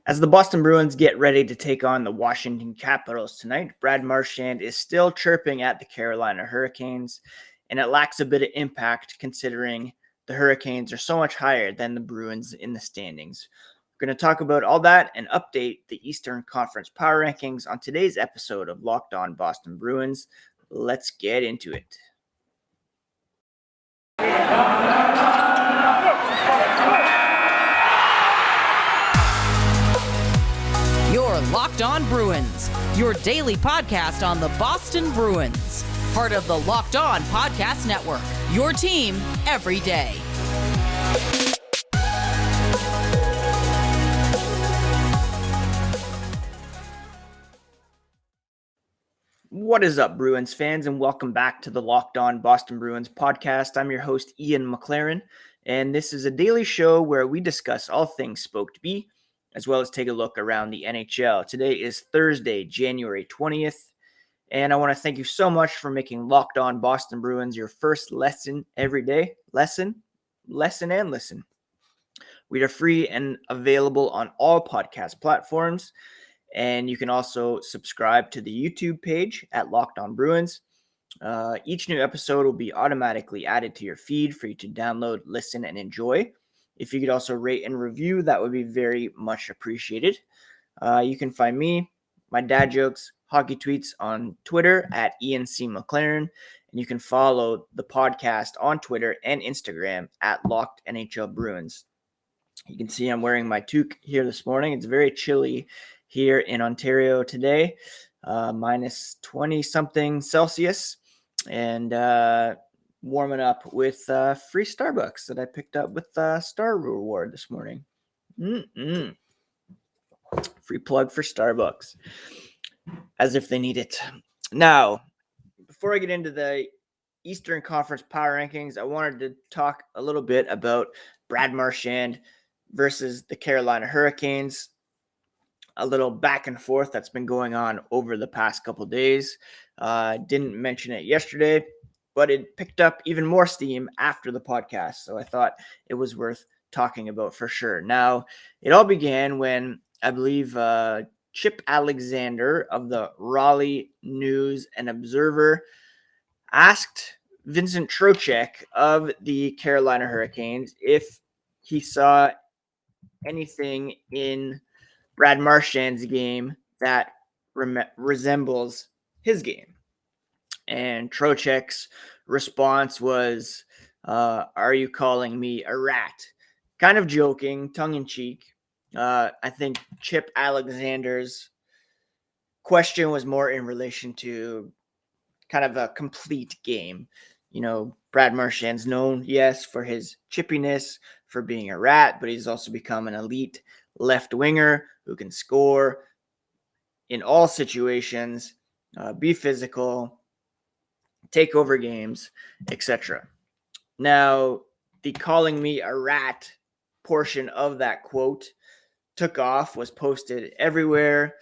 As the Boston Bruins get ready to take on the Washington Capitals tonight, Brad Marchand is still chirping at the Carolina Hurricanes, and it lacks a bit of impact considering the Hurricanes are so much higher than the Bruins in the standings. We're going to talk about all that and update the Eastern Conference power rankings on today's episode of Locked On Boston Bruins. Let's get into it. You're Locked On Bruins, your daily podcast on the Boston Bruins. Part of the Locked On Podcast Network, your team every day. What is up, Bruins fans, and welcome back to the Locked On Boston Bruins podcast. I'm your host, Ian McLaren, and this is a daily show where we discuss all things Spoked B, as well as take a look around the NHL. Today is Thursday, January 20th, and I want to thank you so much for making Locked On Boston Bruins your first lesson every day. Lesson, and listen. We are free and available on all podcast platforms, and you can also subscribe to the YouTube page at Locked On Bruins. Each new episode will be automatically added to your feed for you to download, listen, and enjoy. If you could also rate and review, that would be very much appreciated. You can find me, my dad jokes, hockey tweets on Twitter at Ian C. McLaren, and you can follow the podcast on Twitter and Instagram at Locked NHL Bruins. You can see I'm wearing my toque here this morning. It's very chilly here in Ontario today, minus 20-something Celsius, and warming up with free Starbucks that I picked up with Star Reward this morning. Free plug for Starbucks, as if they need it. Now, before I get into the Eastern Conference power rankings, I wanted to talk a little bit about Brad Marchand versus the Carolina Hurricanes. A little back and forth that's been going on over the past couple days. Didn't mention it yesterday, but it picked up even more steam after the podcast. So I thought it was worth talking about for sure. Now, it all began when I believe Chip Alexander of the Raleigh News and Observer asked Vincent Trocheck of the Carolina Hurricanes if he saw anything in Brad Marchand's game that resembles his game. And Trocheck's response was, are you calling me a rat? Kind of joking, tongue-in-cheek. I think Chip Alexander's question was more in relation to kind of a complete game. You know, Brad Marchand's known, yes, for his chippiness, for being a rat, but he's also become an elite left winger who can score in all situations, be physical, take over games, etc. Now, the calling me a rat portion of that quote took off, was posted everywhere.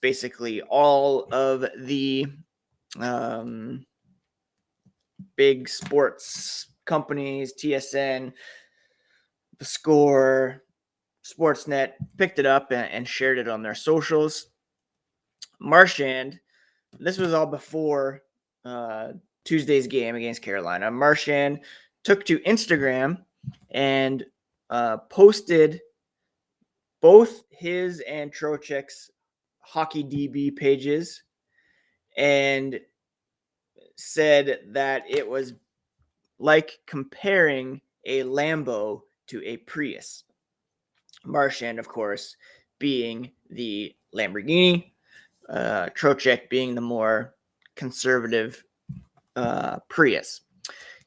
Basically all of the big sports companies, TSN, The Score, Sportsnet, picked it up and shared it on their socials. Marchand, this was all before Tuesday's game against Carolina. Marchand took to Instagram and posted both his and Trocheck's Hockey DB pages and said that it was like comparing a Lambo to a Prius. Marchand, of course, being the Lamborghini, Trocheck being the more conservative Prius.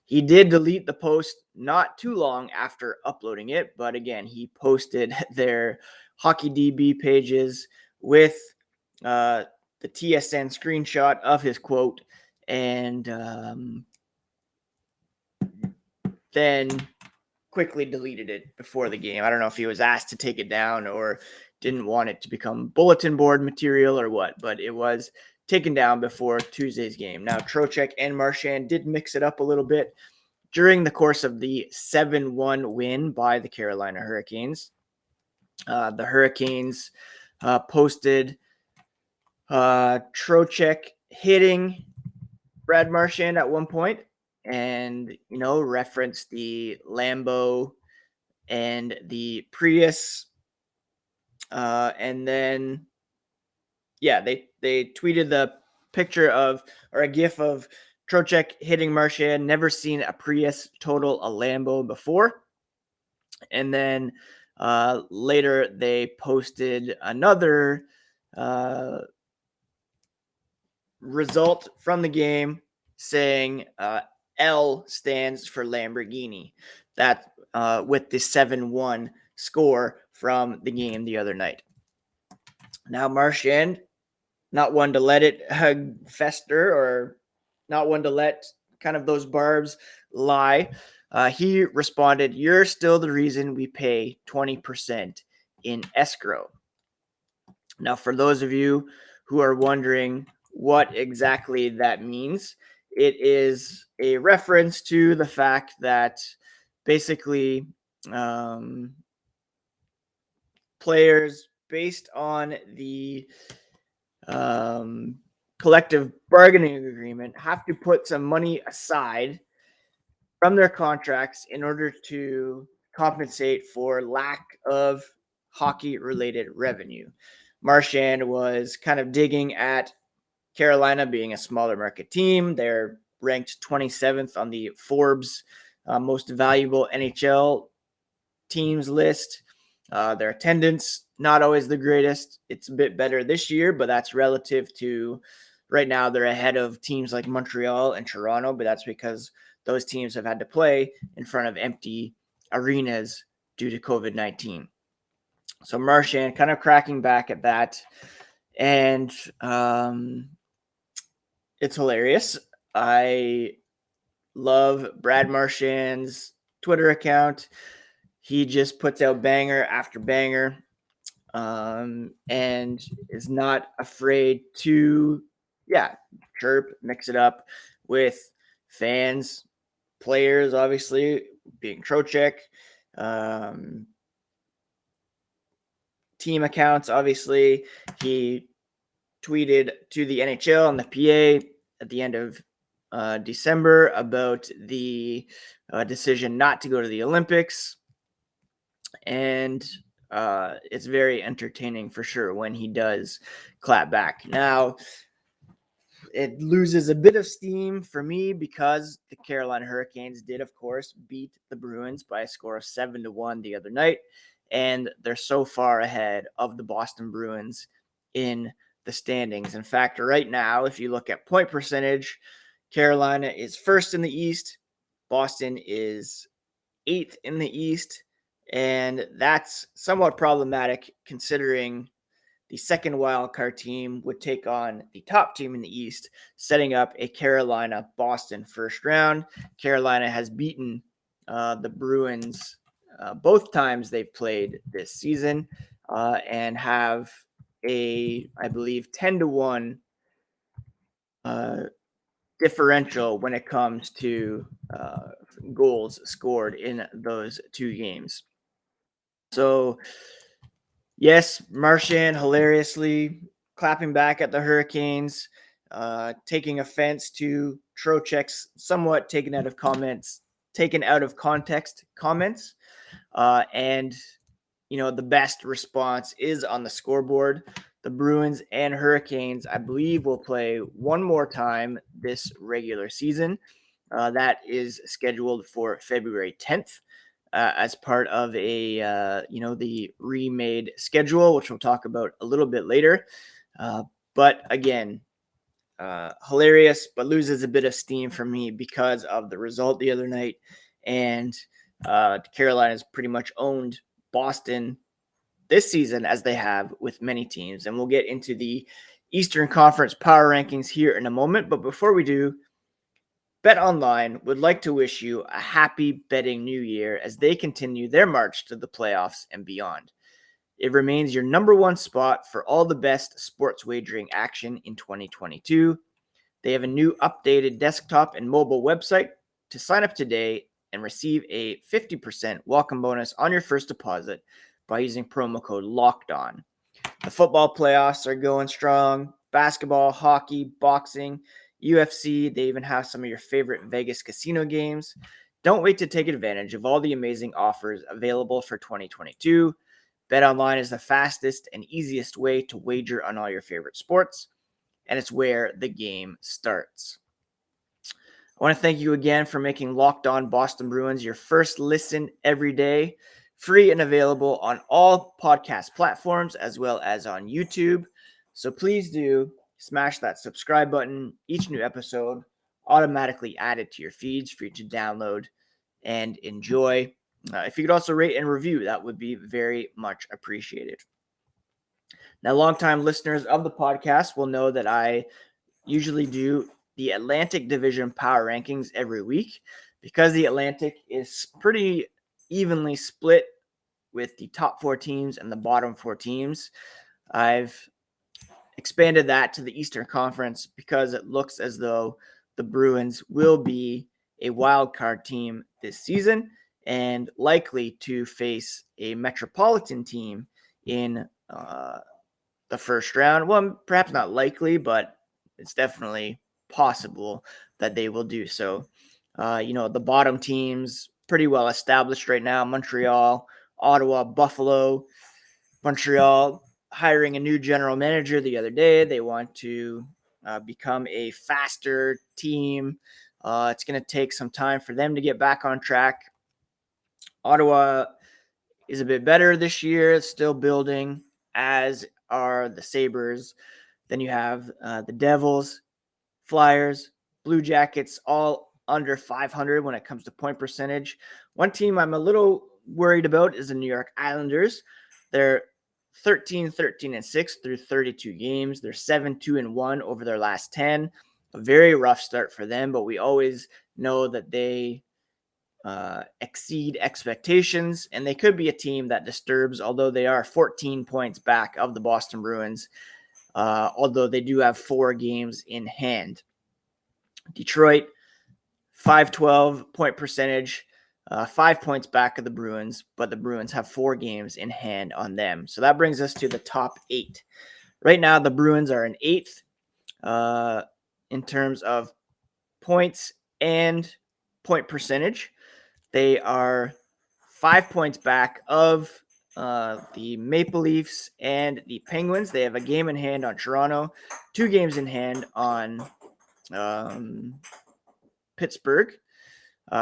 He did delete the post not too long after uploading it, but again, he posted their Hockey DB pages with the TSN screenshot of his quote, and then quickly deleted it before the game. I don't know if he was asked to take it down or didn't want it to become bulletin board material or what, but it was taken down before Tuesday's game. Now, Trocheck and Marchand did mix it up a little bit during the course of the 7-1 win by the Carolina Hurricanes. The Hurricanes posted Trocheck hitting Brad Marchand at one point, and referenced the Lambo and the Prius, and then they tweeted the picture of, or a gif of, Trocheck hitting Marchand. Never seen a Prius total a Lambo before. And then later they posted another result from the game saying L stands for Lamborghini. That with the 7-1 score from the game the other night. Now Marchand, not one to let it fester, or not one to let kind of those barbs lie. He responded, "You're still the reason we pay 20% in escrow." Now, for those of you who are wondering what exactly that means, it is a reference to the fact that basically players, based on the collective bargaining agreement, have to put some money aside from their contracts in order to compensate for lack of hockey-related revenue. Marchand was kind of digging at Carolina being a smaller market team. They're ranked 27th on the Forbes most valuable NHL teams list. Their attendance, not always the greatest. It's a bit better this year, but that's relative to right now. They're ahead of teams like Montreal and Toronto, but that's because those teams have had to play in front of empty arenas due to COVID-19. So Marchand kind of cracking back at that. And it's hilarious. I love Brad Marchand's Twitter account. He just puts out banger after banger, and is not afraid to, chirp, mix it up with fans, players, obviously, being Trocheck, team accounts, obviously. He tweeted to the NHL and the PA at the end of December about the decision not to go to the Olympics. And it's very entertaining for sure when he does clap back. Now, it loses a bit of steam for me because the Carolina Hurricanes did, of course, beat the Bruins by a score of 7-1 the other night. And they're so far ahead of the Boston Bruins in the standings. In fact, right now, if you look at point percentage, Carolina is first in the East. Boston is 8th in the East. And that's somewhat problematic considering the second wildcard team would take on the top team in the East, setting up a Carolina-Boston first round. Carolina has beaten the Bruins both times they've played this season, and have a, I believe, 10-1 differential when it comes to goals scored in those two games. So, yes, Marchand hilariously clapping back at the Hurricanes, taking offense to Trocheck's somewhat taken out of context comments, and the best response is on the scoreboard. The Bruins and Hurricanes, I believe, will play one more time this regular season. That is scheduled for February 10th. As part of a, the remade schedule, which we'll talk about a little bit later. But again, hilarious, but loses a bit of steam for me because of the result the other night. And Carolina's pretty much owned Boston this season, as they have with many teams. And we'll get into the Eastern Conference power rankings here in a moment. But before we do, BetOnline would like to wish you a happy betting new year as they continue their march to the playoffs and beyond. It remains your number one spot for all the best sports wagering action in 2022. They have a new updated desktop and mobile website. To sign up today and receive a 50% welcome bonus on your first deposit by using promo code LOCKEDON. The football playoffs are going strong. Basketball, hockey, boxing, UFC. They even have some of your favorite Vegas casino games. Don't wait to take advantage of all the amazing offers available for 2022. BetOnline is the fastest and easiest way to wager on all your favorite sports, and it's where the game starts. I want to thank you again for making Locked On Boston Bruins your first listen every day, free and available on all podcast platforms as well as on YouTube. So please do smash that subscribe button. Each new episode automatically added to your feeds for you to download and enjoy. If you could also rate and review, that would be very much appreciated. Now, longtime listeners of the podcast will know that I usually do the Atlantic Division power rankings every week because the Atlantic is pretty evenly split with the top 4 teams and the bottom 4 teams. I've expanded that to the Eastern Conference because it looks as though the Bruins will be a wild card team this season and likely to face a Metropolitan team in the first round. Well, perhaps not likely, but it's definitely possible that they will do so. The bottom teams pretty well established right now: Montreal, Ottawa, Buffalo. Montreal hiring a new general manager the other day. They want to become a faster team. It's going to take some time for them to get back on track. Ottawa is a bit better this year, still building, as are the Sabres. Then you have the Devils, Flyers, Blue Jackets, all under 500 when it comes to point percentage. One team I'm a little worried about is the New York Islanders. They're 13-13-6 through 32 games. They're 7-2-1 over their last 10. A very rough start for them, but we always know that they exceed expectations, and they could be a team that disturbs, although they are 14 points back of the Boston Bruins, although they do have 4 games in hand. Detroit, 512 point percentage, 5 points back of the Bruins, but the Bruins have 4 games in hand on them. So that brings us to the top 8. Right now, the Bruins are in 8th in terms of points and point percentage. They are 5 points back of the Maple Leafs and the Penguins. They have a game in hand on Toronto, 2 games in hand on Pittsburgh.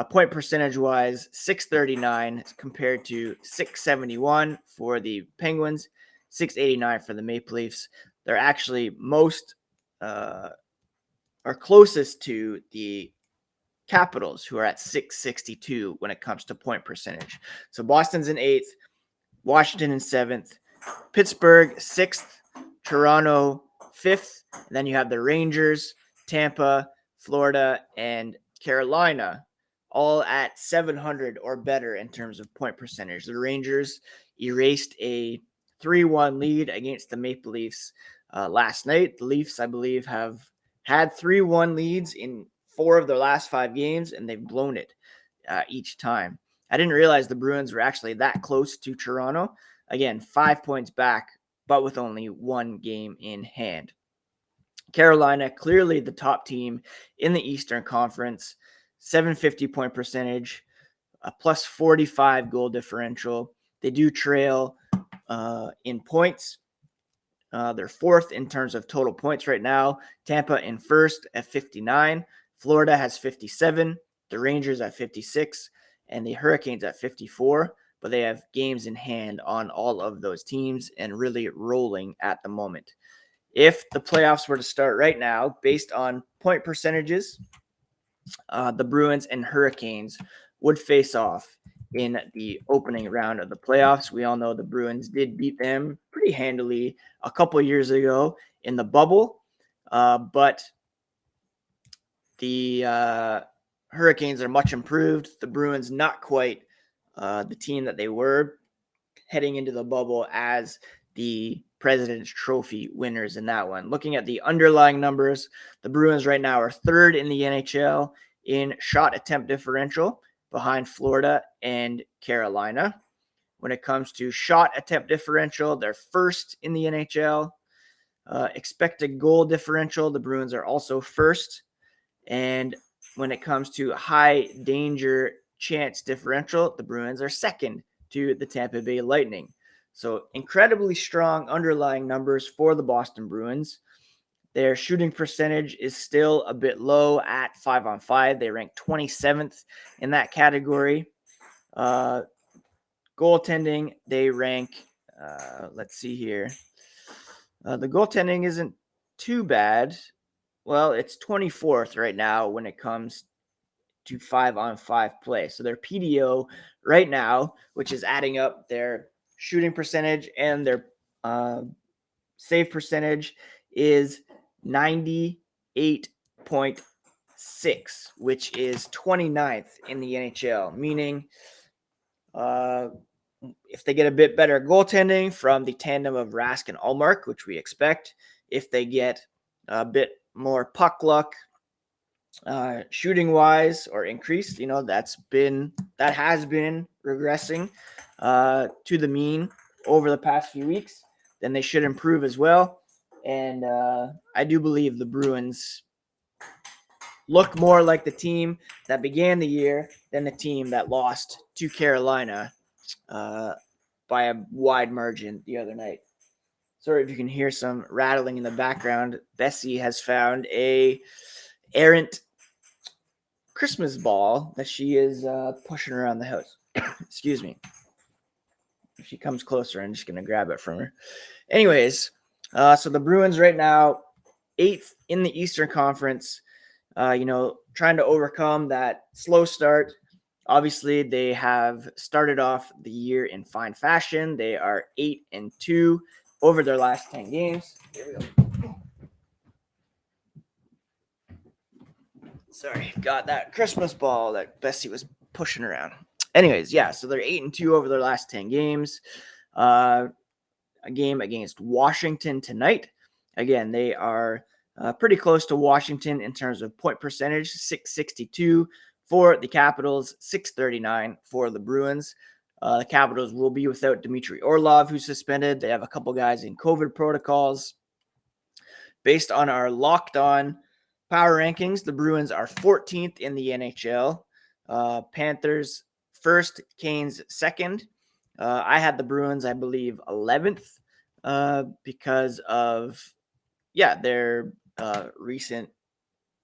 Point percentage wise, 639 compared to 671 for the Penguins, 689 for the Maple Leafs. They're actually most are closest to the Capitals, who are at 662 when it comes to point percentage. So Boston's in 8th, Washington in 7th, Pittsburgh 6th, Toronto 5th, and then you have the Rangers, Tampa, Florida, and Carolina, all at 700 or better in terms of point percentage. The Rangers erased a 3-1 lead against the Maple Leafs last night. The Leafs, I believe, have had 3-1 leads in 4 of their last 5 games, and they've blown it each time. I didn't realize the Bruins were actually that close to Toronto. Again, 5 points back, but with only 1 game in hand. Carolina, clearly the top team in the Eastern Conference, 750 point percentage, a plus 45 goal differential. They do trail in points. They're 4th in terms of total points right now. Tampa in 1st at 59. Florida has 57. The Rangers at 56. And the Hurricanes at 54. But they have games in hand on all of those teams and really rolling at the moment. If the playoffs were to start right now, based on point percentages, the Bruins and Hurricanes would face off in the opening round of the playoffs. We all know the Bruins did beat them pretty handily a couple years ago in the bubble, but the Hurricanes are much improved. The Bruins not quite the team that they were heading into the bubble as the President's Trophy winners in that one. Looking at the underlying numbers, the Bruins right now are 3rd in the NHL in shot attempt differential behind Florida and Carolina. When it comes to shot attempt differential, they're first in the NHL. Expected goal differential, the Bruins are also first. And when it comes to high danger chance differential, the Bruins are second to the Tampa Bay Lightning. So incredibly strong underlying numbers for the Boston Bruins. Their shooting percentage is still a bit low at 5-on-5. They rank 27th in that category. Goaltending, they rank, let's see here. The goaltending isn't too bad. Well, it's 24th right now when it comes to 5-on-5 play. So their PDO right now, which is adding up their shooting percentage and their save percentage, is 98.6, which is 29th in the NHL, meaning if they get a bit better goaltending from the tandem of Rask and Ullmark, which we expect, if they get a bit more puck luck, shooting wise, or increased, that has been regressing to the mean over the past few weeks, then they should improve as well. And I do believe the Bruins look more like the team that began the year than the team that lost to Carolina by a wide margin the other night. Sorry if you can hear some rattling in the background. Bessie has found a errant Christmas ball that she is pushing around the house. Excuse me. If she comes closer, I'm just going to grab it from her. Anyways, so the Bruins right now, 8th in the Eastern Conference, trying to overcome that slow start. Obviously, they have started off the year in fine fashion. They are 8-2 over their last 10 games. Here we go. Sorry, got that Christmas ball that Bessie was pushing around. Anyways, yeah, so they're 8-2 over their last 10 games. A game against Washington tonight. Again, they are pretty close to Washington in terms of point percentage, 662 for the Capitals, 639 for the Bruins. The Capitals will be without Dmitry Orlov, who's suspended. They have a couple guys in COVID protocols. Based on our Locked On power rankings, the Bruins are 14th in the NHL. Panthers first, Canes second. I had the Bruins, I believe, 11th because of, their recent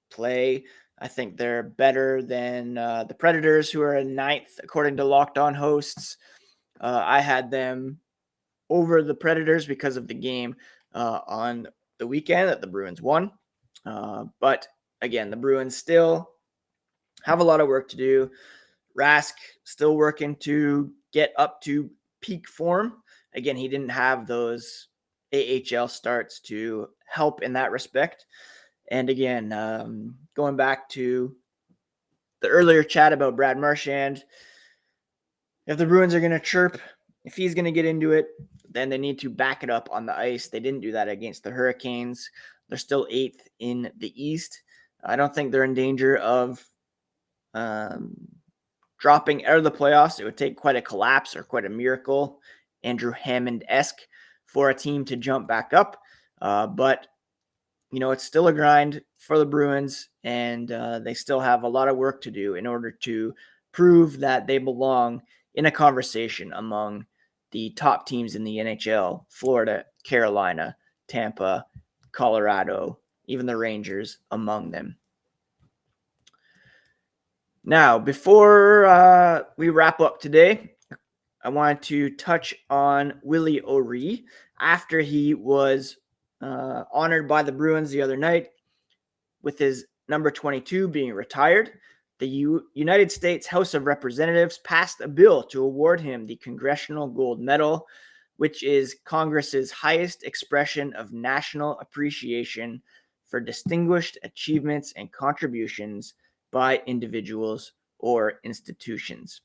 play. I think they're better than the Predators, who are in 9th, according to Locked On hosts. I had them over the Predators because of the game on the weekend that the Bruins won. But again, the Bruins still have a lot of work to do. Rask still working to get up to peak form. Again, he didn't have those AHL starts to help in that respect. And again, going back to the earlier chat about Brad Marchand, if the Bruins are going to chirp, if he's going to get into it, then they need to back it up on the ice. They didn't do that against the Hurricanes. They're still 8th in the East. I don't think they're in danger of dropping out of the playoffs. It would take quite a collapse or quite a miracle, Andrew Hammond-esque, for a team to jump back up. But it's still a grind for the Bruins, and they still have a lot of work to do in order to prove that they belong in a conversation among the top teams in the NHL: Florida, Carolina, Tampa, Colorado, even the Rangers among them. Now, before we wrap up today, I wanted to touch on Willie O'Ree after he was honored by the Bruins the other night with his number 22 being retired. The United States House of Representatives passed a bill to award him the Congressional Gold Medal, which is Congress's highest expression of national appreciation for distinguished achievements and contributions by individuals or institutions.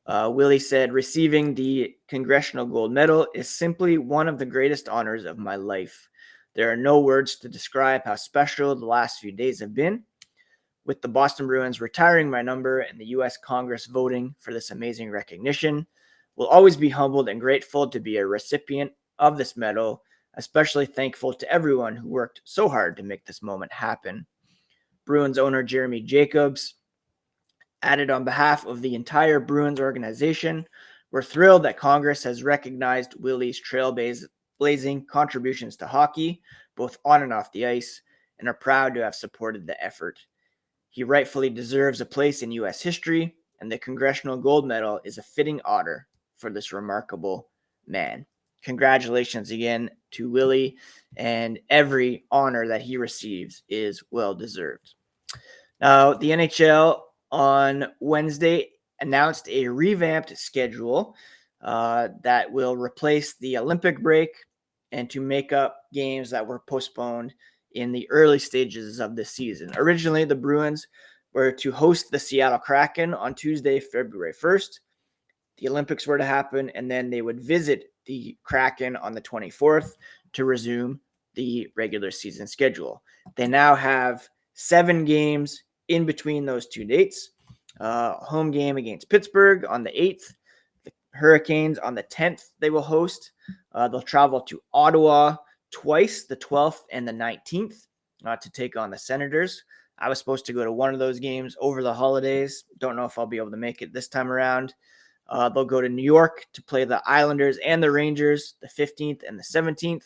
Willie said, "Receiving the Congressional Gold Medal is simply one of the greatest honors of my life. There are no words to describe how special the last few days have been. With the Boston Bruins retiring my number and the U.S. Congress voting for this amazing recognition, We'll always be humbled and grateful to be a recipient of this medal, especially thankful to everyone who worked so hard to make this moment happen. Bruins owner Jeremy Jacobs added, on behalf of the entire Bruins organization, we're thrilled that Congress has recognized Willie's trailblazing contributions to hockey, both on and off the ice, and are proud to have supported the effort. He rightfully deserves a place in U.S. history, and the Congressional Gold Medal is a fitting honor for this remarkable man. Congratulations again to Willie, and every honor that he receives is well deserved. Now, the NHL on Wednesday announced a revamped schedule that will replace the Olympic break and to make up games that were postponed in the early stages of the season. Originally, the Bruins were to host the Seattle Kraken on Tuesday, February 1st. The Olympics were to happen, and then they would visit the Kraken on the 24th to resume the regular season schedule. They now have 7 games in between those two dates. Home game against Pittsburgh on the 8th. The Hurricanes on the 10th they will host. They'll travel to Ottawa twice, the 12th and the 19th, to take on the Senators. I was supposed to go to one of those games over the holidays. Don't know if I'll be able to make it this time around. They'll go to New York to play the Islanders and the Rangers the 15th and the 17th.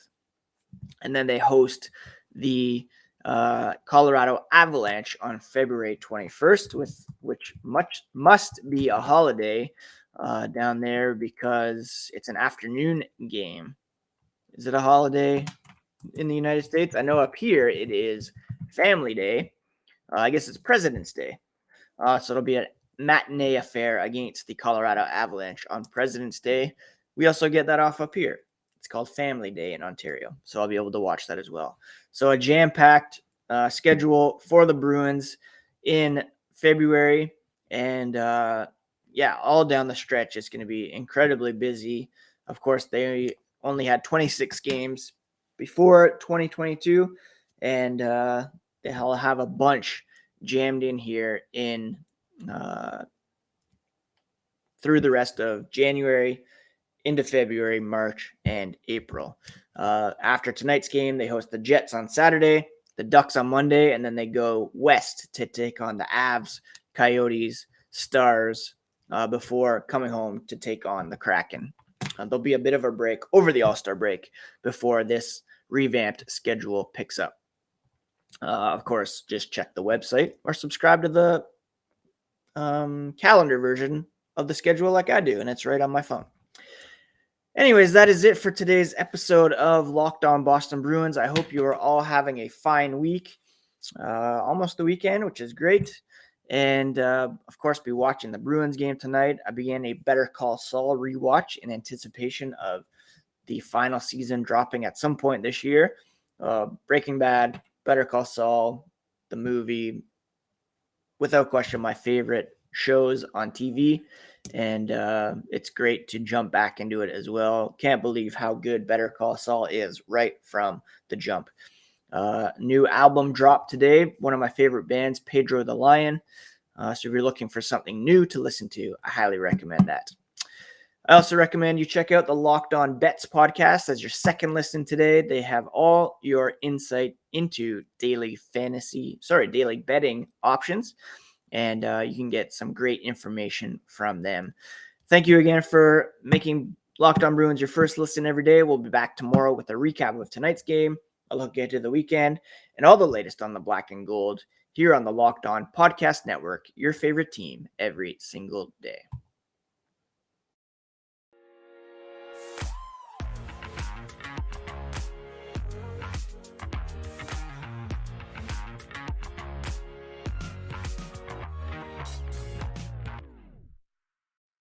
And then they host the Colorado Avalanche on February 21st, which must be a holiday down there because it's an afternoon game. Is it a holiday in the United States? I know up here it is Family Day. I guess it's President's Day. So it'll be a matinee affair against the Colorado Avalanche on President's Day. We also get that off up here. It's called Family Day in Ontario. So I'll be able to watch that as well. So a jam-packed schedule for the Bruins in February. And all down the stretch, it's going to be incredibly busy. Of course, they only had 26 games before 2022. And they'll have a bunch jammed in here in through the rest of January into February, March, and April. After tonight's game, they host the Jets on Saturday, the Ducks on Monday, and then they go west to take on the Avs, Coyotes, Stars before coming home to take on the Kraken. There'll be a bit of a break over the All-Star break before this revamped schedule picks up. Of course, just check the website or subscribe to the calendar version of the schedule like I do, and it's right on my phone. Anyways, that is it for today's episode of Locked On Boston Bruins. I hope you are all having a fine week, almost the weekend, which is great. And, of course, be watching the Bruins game tonight. I began a Better Call Saul rewatch in anticipation of the final season dropping at some point this year. Breaking Bad, Better Call Saul, the movie, without question, my favorite shows on TV. And it's great to jump back into it as well. Can't believe how good Better Call Saul is right from the jump. New album dropped today. One of my favorite bands, Pedro the Lion. So if you're looking for something new to listen to, I highly recommend that. I also recommend you check out the Locked On Bets podcast as your second listen today. They have all your insight into daily betting options. And you can get some great information from them. Thank you again for making Locked On Bruins your first listen every day. We'll be back tomorrow with a recap of tonight's game, a look ahead to the weekend, and all the latest on the Black and Gold here on the Locked On Podcast Network, your favorite team every single day.